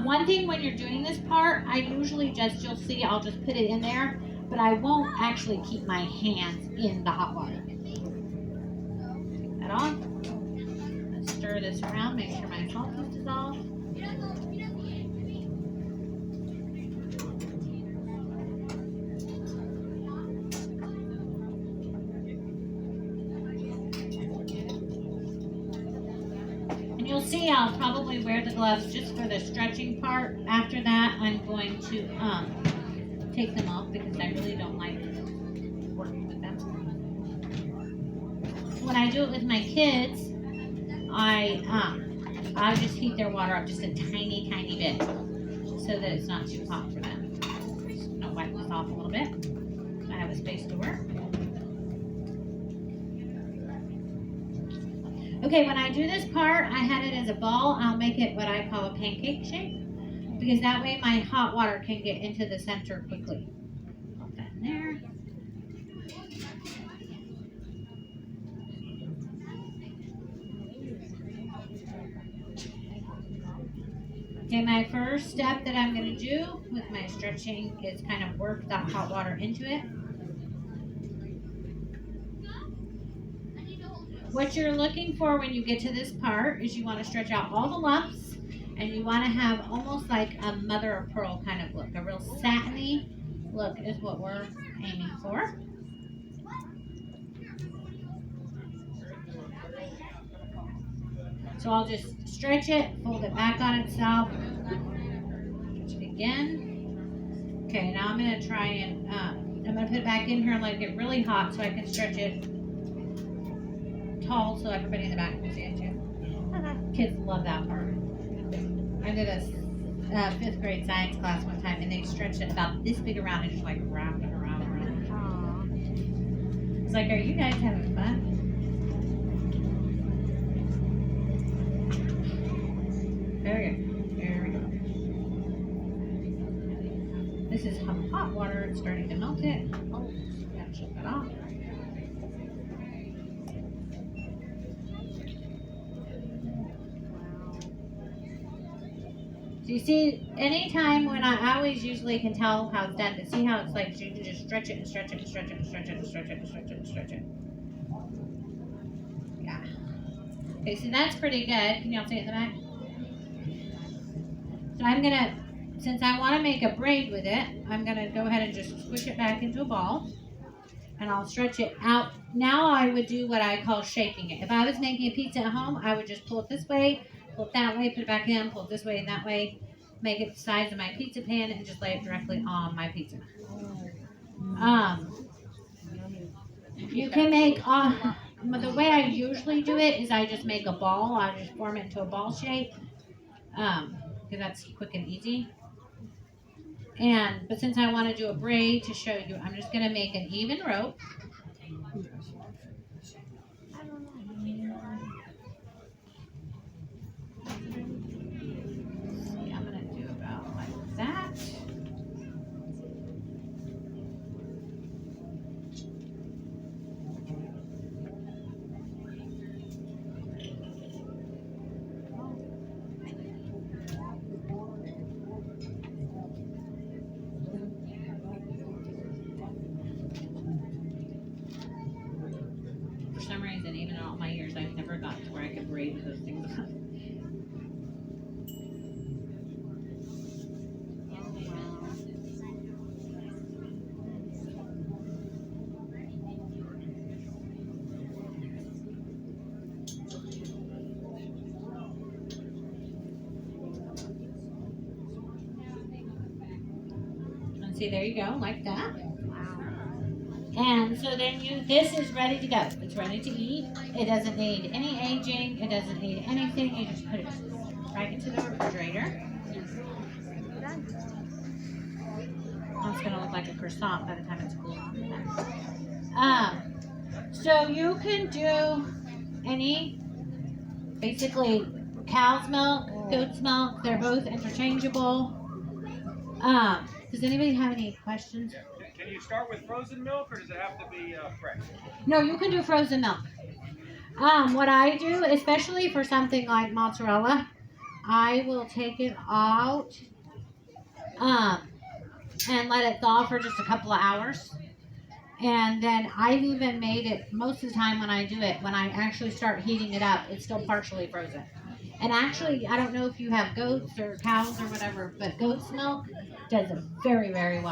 One thing when you're doing this part, I usually just, you'll see, I'll just put it in there, but I won't actually keep my hands in the hot water. Take that off. Let's stir this around, make sure my salt is dissolved. You'll see I'll probably wear the gloves just for the stretching part. After that, I'm going to take them off because I really don't like working with them. When I do it with my kids, I just heat their water up just a tiny, tiny bit so that it's not too hot for them. Just gonna wipe this off a little bit so I have a space to work. Okay, when I do this part, I had it as a ball. I'll make it what I call a pancake shape because that way my hot water can get into the center quickly. Put that in there. Okay, my first step that I'm going to do with my stretching is kind of work that hot water into it. What you're looking for when you get to this part is you want to stretch out all the lumps and you want to have almost like a mother of pearl kind of look. A real satiny look is what we're aiming for. So I'll just stretch it, fold it back on itself, stretch it again. Okay, now I'm going to try and, I'm going to put it back in here and let it get really hot so I can stretch it tall so everybody in the back can see it too. Kids love that part. I did a 5th grade science class one time and they stretched it about this big around and just like wrapped it around. It's like, are you guys having fun? There we go. This is hot water. It's starting to melt it. Oh, gotta shut that off. So you see, anytime when I always usually can tell how it's done, but see how it's like you can just stretch it and stretch it and stretch it and stretch it and stretch it and stretch it and stretch it. Yeah. Okay, so that's pretty good. Can y'all see it in the back? So I'm gonna, since I want to make a braid with it, I'm gonna go ahead and just squish it back into a ball. And I'll stretch it out. Now I would do what I call shaking it. If I was making a pizza at home, I would just pull it this way, pull it that way, put it back in, pull it this way and that way, make it the size of my pizza pan, and just lay it directly on my pizza. You can make, the way I usually do it is I just make a ball. I just form it into a ball shape, because that's quick and easy. But since I want to do a braid to show you, I'm just going to make an even rope. See, I'm going to do about like that. For some reason, even in all my years, I've never gotten to where I could braid those things up. And see, there you go, like that. And so then this is ready to go. It's ready to eat. It doesn't need any aging. It doesn't need anything. You just put it right into the refrigerator. Oh, it's going to look like a croissant by the time it's cool. So you can do any, basically cow's milk, goat's milk. They're both interchangeable. Does anybody have any questions? Can you start with frozen milk, or does it have to be fresh? No, you can do frozen milk. What I do, especially for something like mozzarella, I will take it out and let it thaw for just a couple of hours. And then I've even made it most of the time when I do it, when I actually start heating it up, it's still partially frozen. And actually, I don't know if you have goats or cows or whatever, but goat's milk does it very, very well.